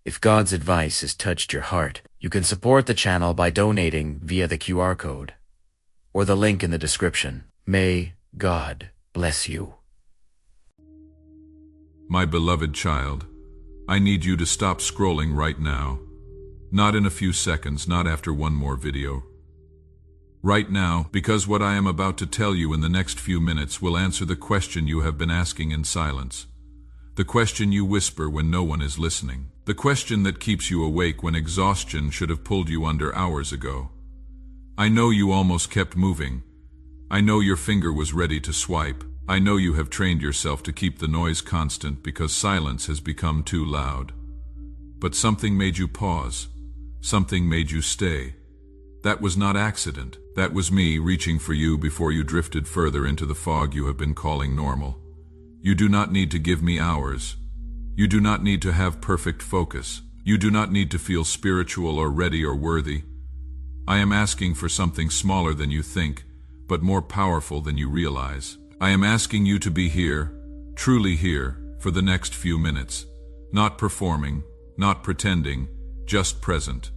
If God's advice has touched your heart, you can support the channel by donating via the QR code or the link in the description. May God bless you. My beloved child, I need you to stop scrolling right now. Not in a few seconds, not after one more video. Right now, because what I am about to tell you in the next few minutes will answer the question you have been asking in silence. The question you whisper when no one is listening. The question that keeps you awake when exhaustion should have pulled you under hours ago. I know you almost kept moving. I know your finger was ready to swipe. I know you have trained yourself to keep the noise constant because silence has become too loud. But something made you pause. Something made you stay. That was not accident. That was me reaching for you before you drifted further into the fog you have been calling normal. You do not need to give me hours. You do not need to have perfect focus. You do not need to feel spiritual or ready or worthy. I am asking for something smaller than you think, but more powerful than you realize. I am asking you to be here, truly here, for the next few minutes. Not performing, not pretending, just present.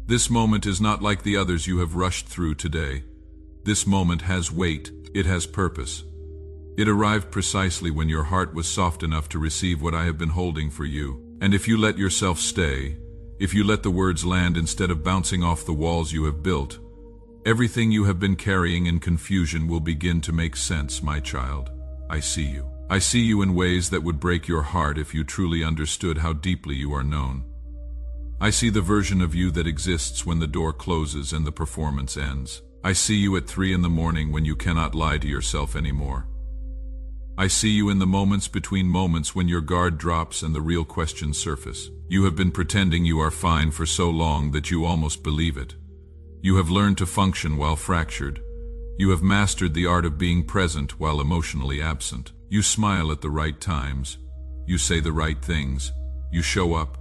This moment is not like the others you have rushed through today. This moment has weight, it has purpose. It arrived precisely when your heart was soft enough to receive what I have been holding for you. And if you let yourself stay, if you let the words land instead of bouncing off the walls you have built, everything you have been carrying in confusion will begin to make sense, my child. I see you. I see you in ways that would break your heart if you truly understood how deeply you are known. I see the version of you that exists when the door closes and the performance ends. I see you at 3 in the morning when you cannot lie to yourself anymore. I see you in the moments between moments when your guard drops and the real questions surface. You have been pretending you are fine for so long that you almost believe it. You have learned to function while fractured. You have mastered the art of being present while emotionally absent. You smile at the right times. You say the right things. You show up.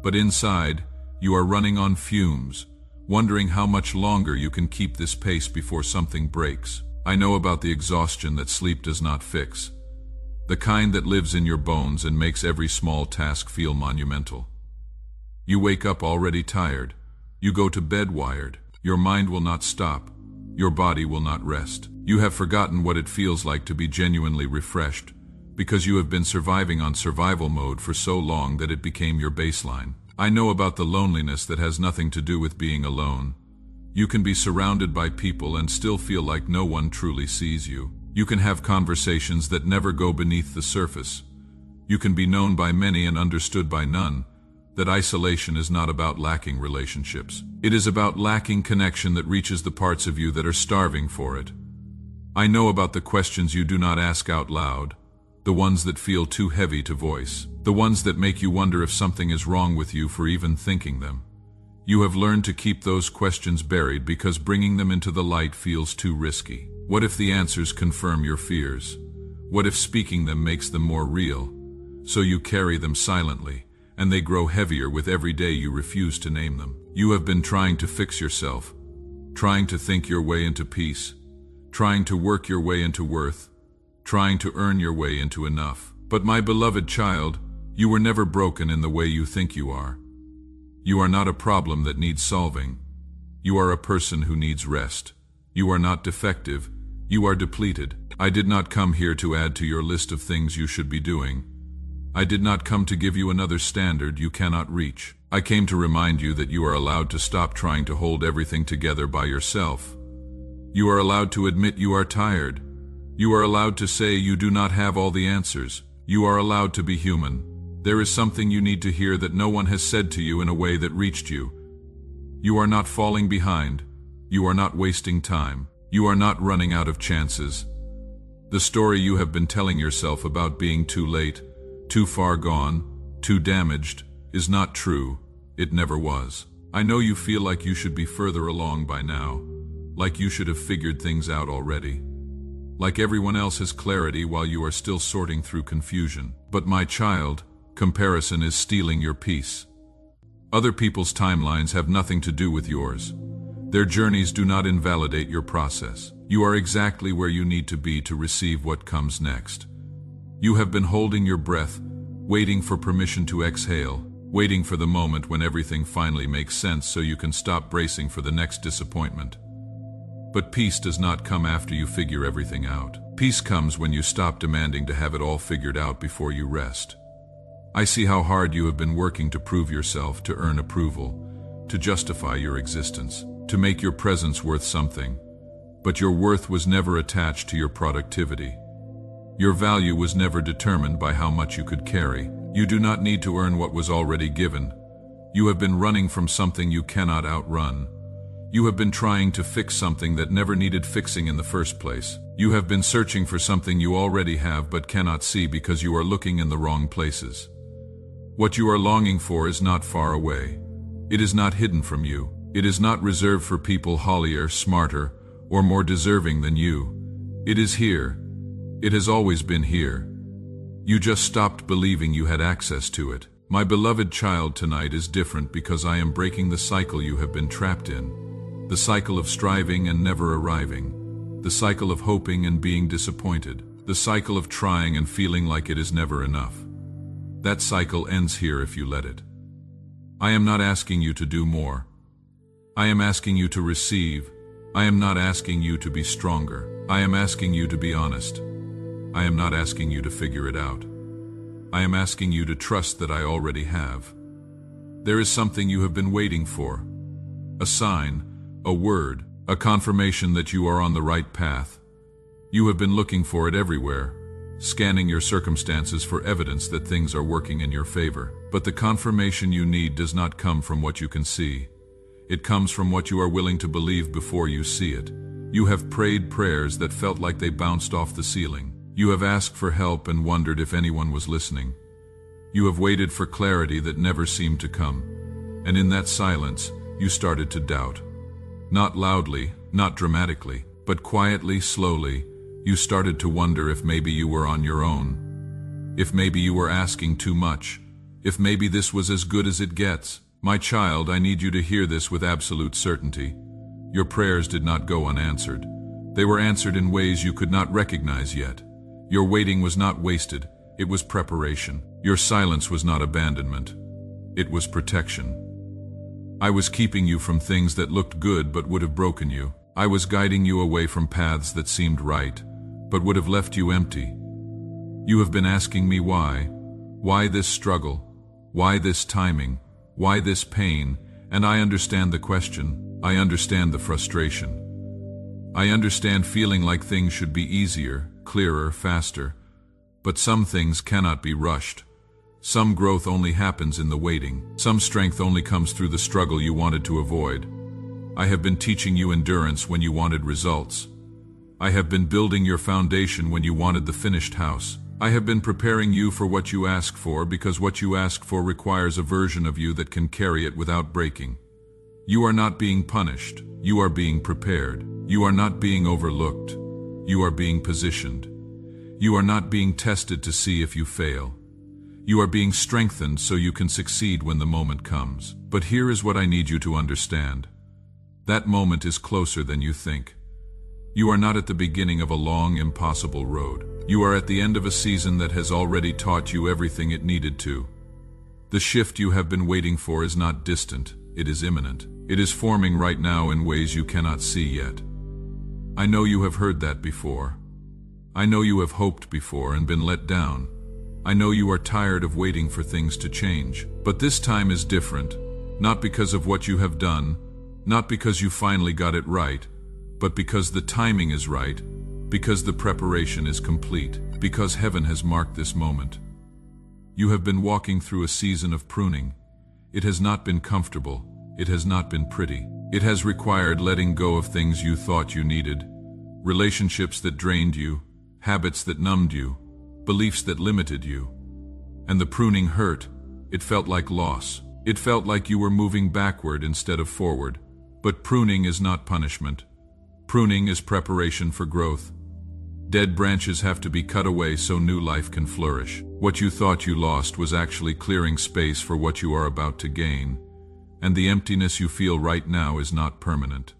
But inside, you are running on fumes, wondering how much longer you can keep this pace before something breaks. I know about the exhaustion that sleep does not fix, the kind that lives in your bones and makes every small task feel monumental. You wake up already tired. You go to bed wired. Your mind will not stop. Your body will not rest. You have forgotten what it feels like to be genuinely refreshed, because you have been surviving on survival mode for so long that it became your baseline. I know about the loneliness that has nothing to do with being alone. You can be surrounded by people and still feel like no one truly sees you. You can have conversations that never go beneath the surface. You can be known by many and understood by none. That isolation is not about lacking relationships. It is about lacking connection that reaches the parts of you that are starving for it. I know about the questions you do not ask out loud, the ones that feel too heavy to voice, the ones that make you wonder if something is wrong with you for even thinking them. You have learned to keep those questions buried because bringing them into the light feels too risky. What if the answers confirm your fears? What if speaking them makes them more real? So you carry them silently, and they grow heavier with every day you refuse to name them. You have been trying to fix yourself, trying to think your way into peace, trying to work your way into worth, trying to earn your way into enough. But my beloved child, you were never broken in the way you think you are. You are not a problem that needs solving. You are a person who needs rest. You are not defective. You are depleted. I did not come here to add to your list of things you should be doing. I did not come to give you another standard you cannot reach. I came to remind you that you are allowed to stop trying to hold everything together by yourself. You are allowed to admit you are tired. You are allowed to say you do not have all the answers. You are allowed to be human. There is something you need to hear that no one has said to you in a way that reached you. You are not falling behind. You are not wasting time. You are not running out of chances. The story you have been telling yourself about being too late, too far gone, too damaged, is not true. It never was. I know you feel like you should be further along by now, like you should have figured things out already, like everyone else has clarity while you are still sorting through confusion. But my child, comparison is stealing your peace. Other people's timelines have nothing to do with yours. Their journeys do not invalidate your process. You are exactly where you need to be to receive what comes next. You have been holding your breath, waiting for permission to exhale, waiting for the moment when everything finally makes sense so you can stop bracing for the next disappointment. But peace does not come after you figure everything out. Peace comes when you stop demanding to have it all figured out before you rest. I see how hard you have been working to prove yourself, to earn approval, to justify your existence, to make your presence worth something. But your worth was never attached to your productivity. Your value was never determined by how much you could carry. You do not need to earn what was already given. You have been running from something you cannot outrun. You have been trying to fix something that never needed fixing in the first place. You have been searching for something you already have but cannot see because you are looking in the wrong places. What you are longing for is not far away. It is not hidden from you. It is not reserved for people holier, smarter, or more deserving than you. It is here. It has always been here. You just stopped believing you had access to it. My beloved child, tonight is different because I am breaking the cycle you have been trapped in. The cycle of striving and never arriving. The cycle of hoping and being disappointed. The cycle of trying and feeling like it is never enough. That cycle ends here if you let it. I am not asking you to do more. I am asking you to receive. I am not asking you to be stronger. I am asking you to be honest. I am not asking you to figure it out. I am asking you to trust that I already have. There is something you have been waiting for. A sign, a word, a confirmation that you are on the right path. You have been looking for it everywhere, scanning your circumstances for evidence that things are working in your favor. But the confirmation you need does not come from what you can see. It comes from what you are willing to believe before you see it. You have prayed prayers that felt like they bounced off the ceiling. You have asked for help and wondered if anyone was listening. You have waited for clarity that never seemed to come. And in that silence, you started to doubt. Not loudly, not dramatically, but quietly, slowly, you started to wonder if maybe you were on your own. If maybe you were asking too much. If maybe this was as good as it gets. My child, I need you to hear this with absolute certainty. Your prayers did not go unanswered. They were answered in ways you could not recognize yet. Your waiting was not wasted, it was preparation. Your silence was not abandonment, it was protection. I was keeping you from things that looked good but would have broken you. I was guiding you away from paths that seemed right, but would have left you empty. You have been asking me why. Why this struggle? Why this timing? Why this pain? And I understand the question. I understand the frustration. I understand feeling like things should be easier, clearer, faster. But some things cannot be rushed. Some growth only happens in the waiting. Some strength only comes through the struggle you wanted to avoid. I have been teaching you endurance when you wanted results. I have been building your foundation when you wanted the finished house. I have been preparing you for what you ask for because what you ask for requires a version of you that can carry it without breaking. You are not being punished. You are being prepared. You are not being overlooked. You are being positioned. You are not being tested to see if you fail. You are being strengthened so you can succeed when the moment comes. But here is what I need you to understand. That moment is closer than you think. You are not at the beginning of a long, impossible road. You are at the end of a season that has already taught you everything it needed to. The shift you have been waiting for is not distant, it is imminent. It is forming right now in ways you cannot see yet. I know you have heard that before. I know you have hoped before and been let down. I know you are tired of waiting for things to change. But this time is different, not because of what you have done, not because you finally got it right, but because the timing is right, because the preparation is complete, because heaven has marked this moment. You have been walking through a season of pruning. It has not been comfortable. It has not been pretty. It has required letting go of things you thought you needed, relationships that drained you, habits that numbed you, beliefs that limited you. And the pruning hurt. It felt like loss. It felt like you were moving backward instead of forward. But pruning is not punishment. Pruning is preparation for growth. Dead branches have to be cut away so new life can flourish. What you thought you lost was actually clearing space for what you are about to gain. And the emptiness you feel right now is not permanent.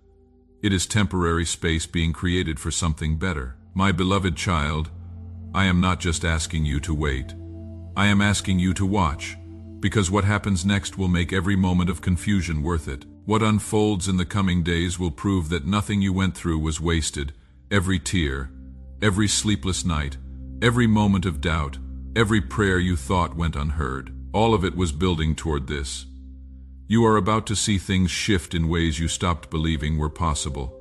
It is temporary space being created for something better. My beloved child, I am not just asking you to wait. I am asking you to watch. because what happens next will make every moment of confusion worth it. What unfolds in the coming days will prove that nothing you went through was wasted. Every tear, every sleepless night, every moment of doubt, every prayer you thought went unheard. All of it was building toward this. You are about to see things shift in ways you stopped believing were possible.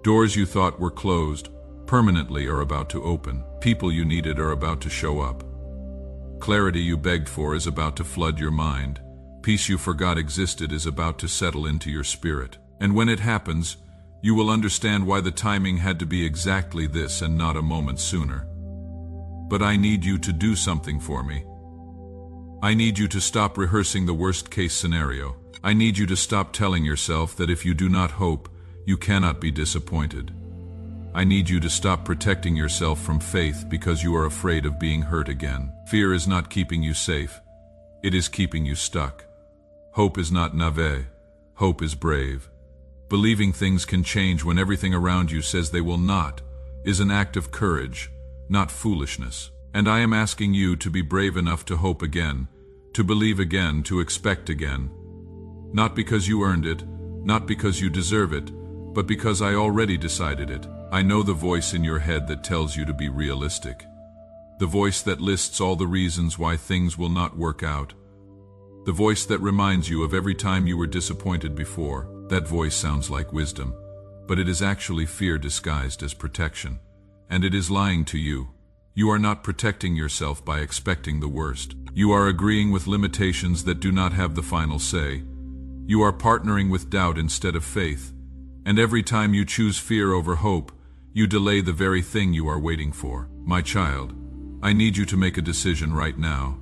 Doors you thought were closed permanently are about to open. People you needed are about to show up. Clarity you begged for is about to flood your mind. Peace you forgot existed is about to settle into your spirit. And when it happens, you will understand why the timing had to be exactly this and not a moment sooner. But I need you to do something for me. I need you to stop rehearsing the worst-case scenario. I need you to stop telling yourself that if you do not hope, you cannot be disappointed. I need you to stop protecting yourself from faith because you are afraid of being hurt again. Fear is not keeping you safe. It is keeping you stuck. Hope is not naïve. Hope is brave. Believing things can change when everything around you says they will not is an act of courage, not foolishness. And I am asking you to be brave enough to hope again, to believe again, to expect again. Not because you earned it, not because you deserve it, but because I already decided it. I know the voice in your head that tells you to be realistic. The voice that lists all the reasons why things will not work out. The voice that reminds you of every time you were disappointed before. That voice sounds like wisdom, but it is actually fear disguised as protection. And it is lying to you. You are not protecting yourself by expecting the worst. You are agreeing with limitations that do not have the final say. You are partnering with doubt instead of faith. And every time you choose fear over hope, you delay the very thing you are waiting for. My child, I need you to make a decision right now.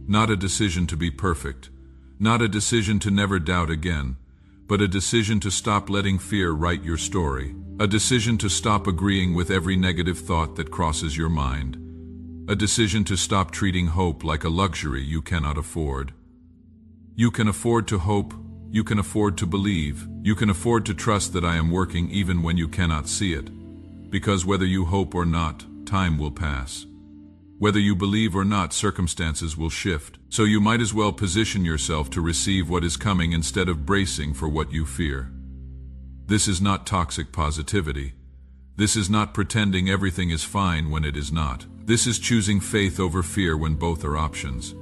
Not a decision to be perfect, not a decision to never doubt again, but a decision to stop letting fear write your story. A decision to stop agreeing with every negative thought that crosses your mind. A decision to stop treating hope like a luxury you cannot afford. You can afford to hope. You can afford to believe. You can afford to trust that I am working even when you cannot see it. Because whether you hope or not, time will pass. Whether you believe or not, circumstances will shift. So you might as well position yourself to receive what is coming instead of bracing for what you fear. This is not toxic positivity. This is not pretending everything is fine when it is not. This is choosing faith over fear when both are options.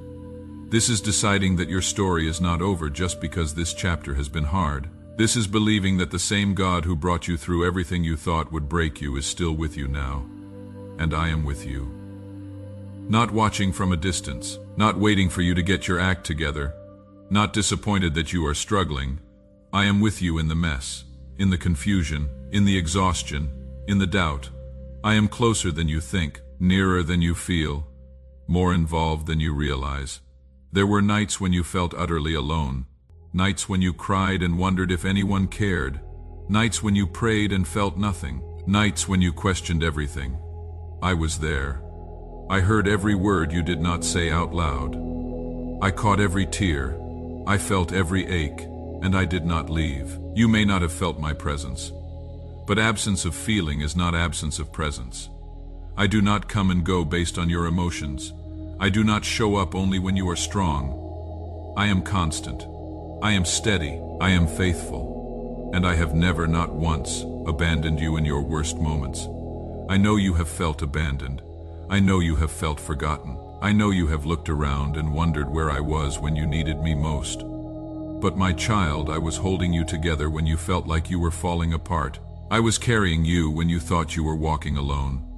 This is deciding that your story is not over just because this chapter has been hard. This is believing that the same God who brought you through everything you thought would break you is still with you now. And I am with you. Not watching from a distance, not waiting for you to get your act together, not disappointed that you are struggling. I am with you in the mess, in the confusion, in the exhaustion, in the doubt. I am closer than you think, nearer than you feel, more involved than you realize. There were nights when you felt utterly alone, nights when you cried and wondered if anyone cared, nights when you prayed and felt nothing, nights when you questioned everything. I was there. I heard every word you did not say out loud. I caught every tear. I felt every ache, and I did not leave. You may not have felt my presence, but absence of feeling is not absence of presence. I do not come and go based on your emotions. I do not show up only when you are strong. I am constant. I am steady. I am faithful. And I have never, not once, abandoned you in your worst moments. I know you have felt abandoned. I know you have felt forgotten. I know you have looked around and wondered where I was when you needed me most. But my child, I was holding you together when you felt like you were falling apart. I was carrying you when you thought you were walking alone.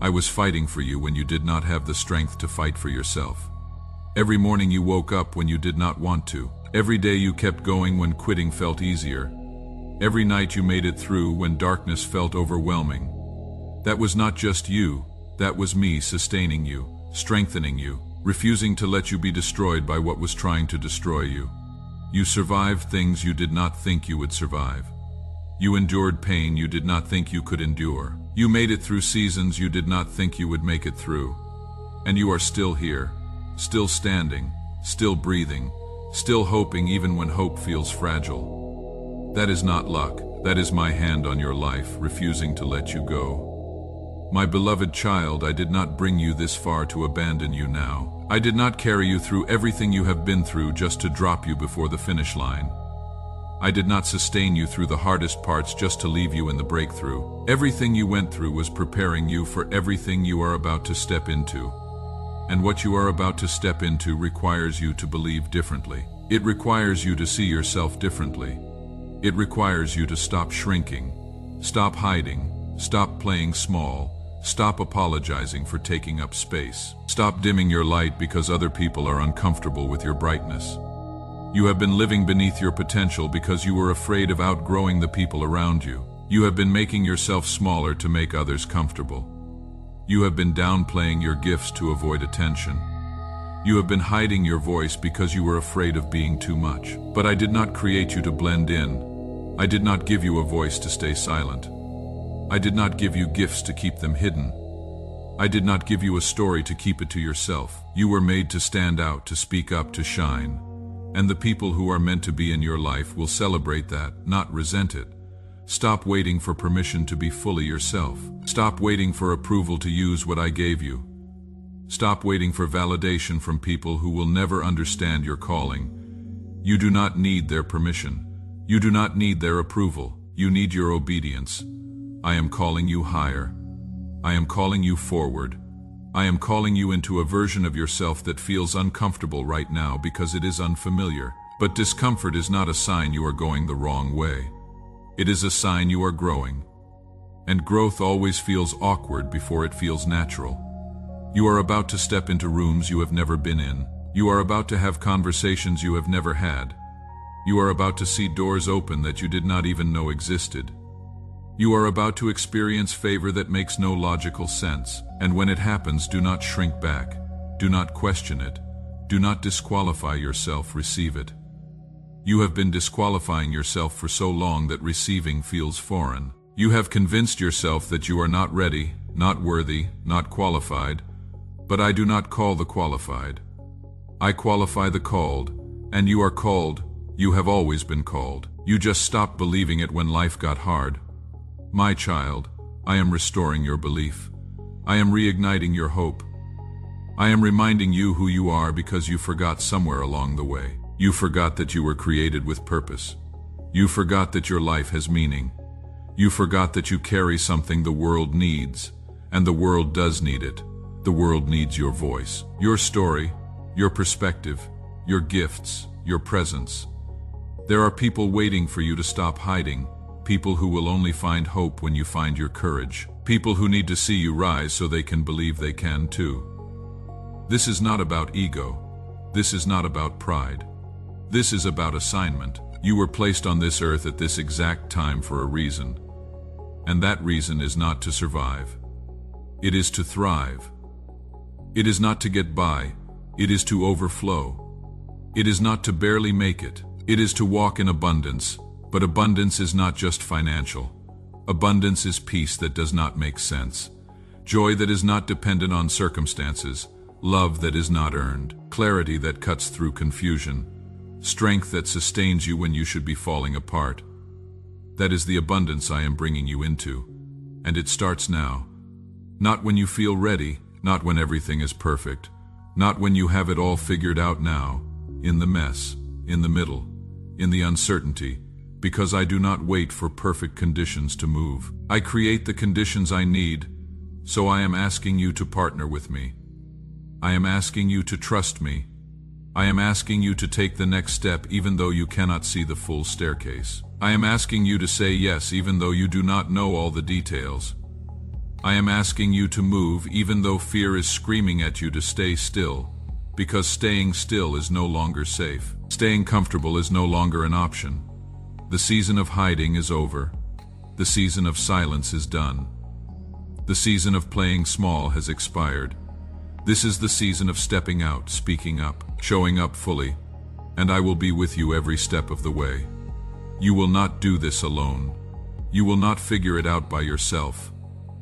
I was fighting for you when you did not have the strength to fight for yourself. Every morning you woke up when you did not want to. Every day you kept going when quitting felt easier. Every night you made it through when darkness felt overwhelming. That was not just you. That was me sustaining you, strengthening you, refusing to let you be destroyed by what was trying to destroy you. You survived things you did not think you would survive. You endured pain you did not think you could endure. You made it through seasons you did not think you would make it through. And you are still here, still standing, still breathing, still hoping even when hope feels fragile. That is not luck. That is my hand on your life, refusing to let you go. My beloved child, I did not bring you this far to abandon you now. I did not carry you through everything you have been through just to drop you before the finish line. I did not sustain you through the hardest parts just to leave you in the breakthrough. Everything you went through was preparing you for everything you are about to step into. And what you are about to step into requires you to believe differently. It requires you to see yourself differently. It requires you to stop shrinking, stop hiding, stop playing small, stop apologizing for taking up space. Stop dimming your light because other people are uncomfortable with your brightness. You have been living beneath your potential because you were afraid of outgrowing the people around you. You have been making yourself smaller to make others comfortable. You have been downplaying your gifts to avoid attention. You have been hiding your voice because you were afraid of being too much. But I did not create you to blend in. I did not give you a voice to stay silent. I did not give you gifts to keep them hidden. I did not give you a story to keep it to yourself. You were made to stand out, to speak up, to shine. And the people who are meant to be in your life will celebrate that, not resent it. Stop waiting for permission to be fully yourself. Stop waiting for approval to use what I gave you. Stop waiting for validation from people who will never understand your calling. You do not need their permission. You do not need their approval. You need your obedience. I am calling you higher. I am calling you forward. I am calling you into a version of yourself that feels uncomfortable right now because it is unfamiliar. But discomfort is not a sign you are going the wrong way. It is a sign you are growing. And growth always feels awkward before it feels natural. You are about to step into rooms you have never been in. You are about to have conversations you have never had. You are about to see doors open that you did not even know existed. You are about to experience favor that makes no logical sense. And when it happens, do not shrink back. Do not question it. Do not disqualify yourself, receive it. You have been disqualifying yourself for so long that receiving feels foreign. You have convinced yourself that you are not ready, not worthy, not qualified. But I do not call the qualified. I qualify the called, and you are called. You have always been called. You just stopped believing it when life got hard. My child, I am restoring your belief. I am reigniting your hope. I am reminding you who you are because you forgot somewhere along the way. You forgot that you were created with purpose. You forgot that your life has meaning. You forgot that you carry something the world needs, and the world does need it. The world needs your voice, your story, your perspective, your gifts, your presence. There are people waiting for you to stop hiding, people who will only find hope when you find your courage, people who need to see you rise so they can believe they can too. This is not about ego. This is not about pride. This is about assignment. You were placed on this earth at this exact time for a reason. And that reason is not to survive. It is to thrive. It is not to get by. It is to overflow. It is not to barely make it. It is to walk in abundance. But abundance is not just financial. Abundance is peace that does not make sense. Joy that is not dependent on circumstances. Love that is not earned. Clarity that cuts through confusion. Strength that sustains you when you should be falling apart. That is the abundance I am bringing you into. And it starts now. Not when you feel ready, not when everything is perfect, not when you have it all figured out now, in the mess, in the middle, in the uncertainty, because I do not wait for perfect conditions to move. I create the conditions I need, so I am asking you to partner with me. I am asking you to trust me. I am asking you to take the next step even though you cannot see the full staircase. I am asking you to say yes even though you do not know all the details. I am asking you to move even though fear is screaming at you to stay still, because staying still is no longer safe. Staying comfortable is no longer an option. The season of hiding is over. The season of silence is done. The season of playing small has expired. This is the season of stepping out, speaking up, showing up fully, and I will be with you every step of the way. You will not do this alone. You will not figure it out by yourself.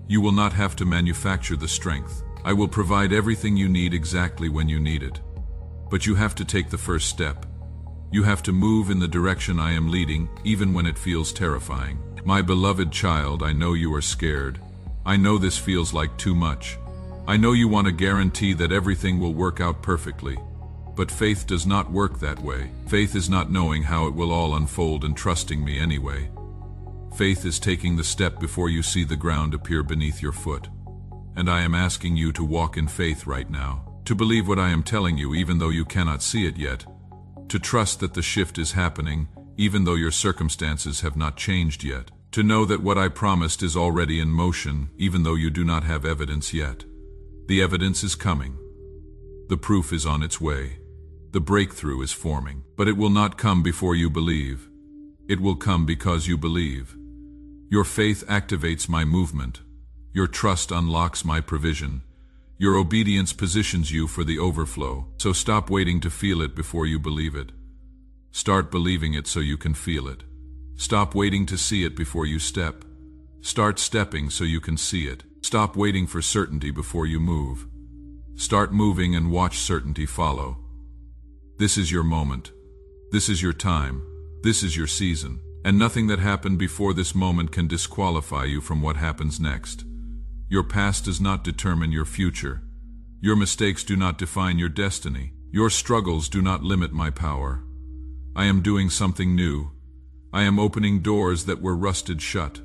You will not have to manufacture the strength. I will provide everything you need exactly when you need it. But you have to take the first step. You have to move in the direction I am leading, even when it feels terrifying. My beloved child, I know you are scared. I know this feels like too much. I know you want a guarantee that everything will work out perfectly. But faith does not work that way. Faith is not knowing how it will all unfold and trusting me anyway. Faith is taking the step before you see the ground appear beneath your foot. And I am asking you to walk in faith right now, to believe what I am telling you even though you cannot see it yet, to trust that the shift is happening even though your circumstances have not changed yet, to know that what I promised is already in motion even though you do not have evidence yet. The evidence is coming. The proof is on its way. The breakthrough is forming. But it will not come before you believe. It will come because you believe. Your faith activates my movement. Your trust unlocks my provision. Your obedience positions you for the overflow. So stop waiting to feel it before you believe it. Start believing it so you can feel it. Stop waiting to see it before you step. Start stepping so you can see it. Stop waiting for certainty before you move. Start moving and watch certainty follow. This is your moment. This is your time. This is your season. And nothing that happened before this moment can disqualify you from what happens next. Your past does not determine your future. Your mistakes do not define your destiny. Your struggles do not limit my power. I am doing something new. I am opening doors that were rusted shut.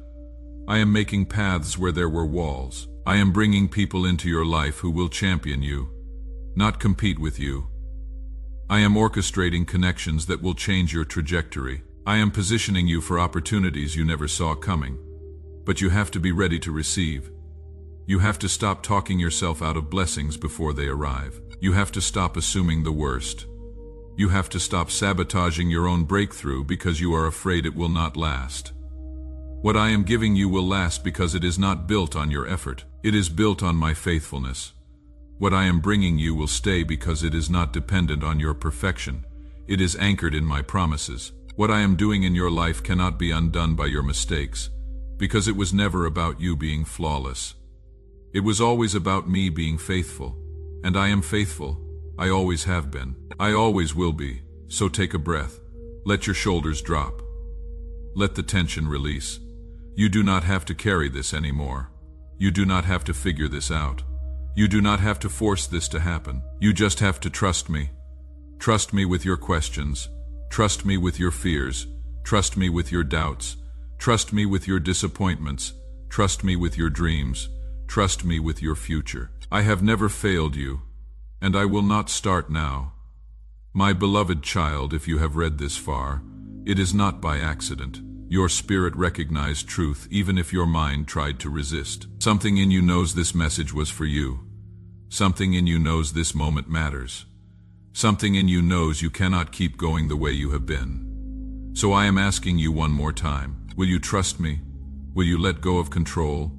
I am making paths where there were walls. I am bringing people into your life who will champion you, not compete with you. I am orchestrating connections that will change your trajectory. I am positioning you for opportunities you never saw coming. But you have to be ready to receive. You have to stop talking yourself out of blessings before they arrive. You have to stop assuming the worst. You have to stop sabotaging your own breakthrough because you are afraid it will not last. What I am giving you will last because it is not built on your effort. It is built on my faithfulness. What I am bringing you will stay because it is not dependent on your perfection. It is anchored in my promises. What I am doing in your life cannot be undone by your mistakes, because it was never about you being flawless. It was always about me being faithful, and I am faithful. I always have been. I always will be. So take a breath. Let your shoulders drop. Let the tension release. You do not have to carry this anymore. You do not have to figure this out. You do not have to force this to happen. You just have to trust me. Trust me with your questions. Trust me with your fears. Trust me with your doubts. Trust me with your disappointments. Trust me with your dreams. Trust me with your future. I have never failed you, and I will not start now. My beloved child, if you have read this far, it is not by accident. Your spirit recognized truth even if your mind tried to resist. Something in you knows this message was for you. Something in you knows this moment matters. Something in you knows you cannot keep going the way you have been. So I am asking you one more time. Will you trust me? Will you let go of control?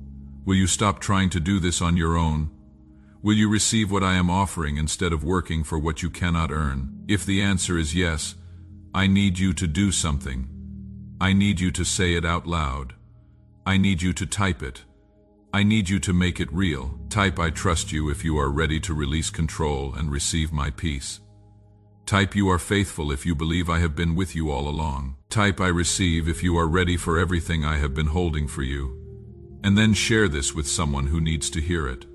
Will you stop trying to do this on your own? Will you receive what I am offering instead of working for what you cannot earn? If the answer is yes, I need you to do something. I need you to say it out loud. I need you to type it. I need you to make it real. Type "I trust you" if you are ready to release control and receive my peace. Type "You are faithful" if you believe I have been with you all along. Type "I receive" if you are ready for everything I have been holding for you. And then share this with someone who needs to hear it.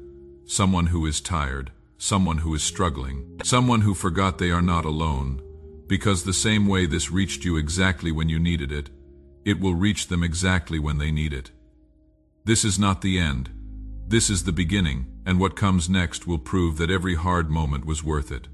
Someone who is tired, someone who is struggling, someone who forgot they are not alone. Because the same way this reached you exactly when you needed it, it will reach them exactly when they need it. This is not the end. This is the beginning, and what comes next will prove that every hard moment was worth it.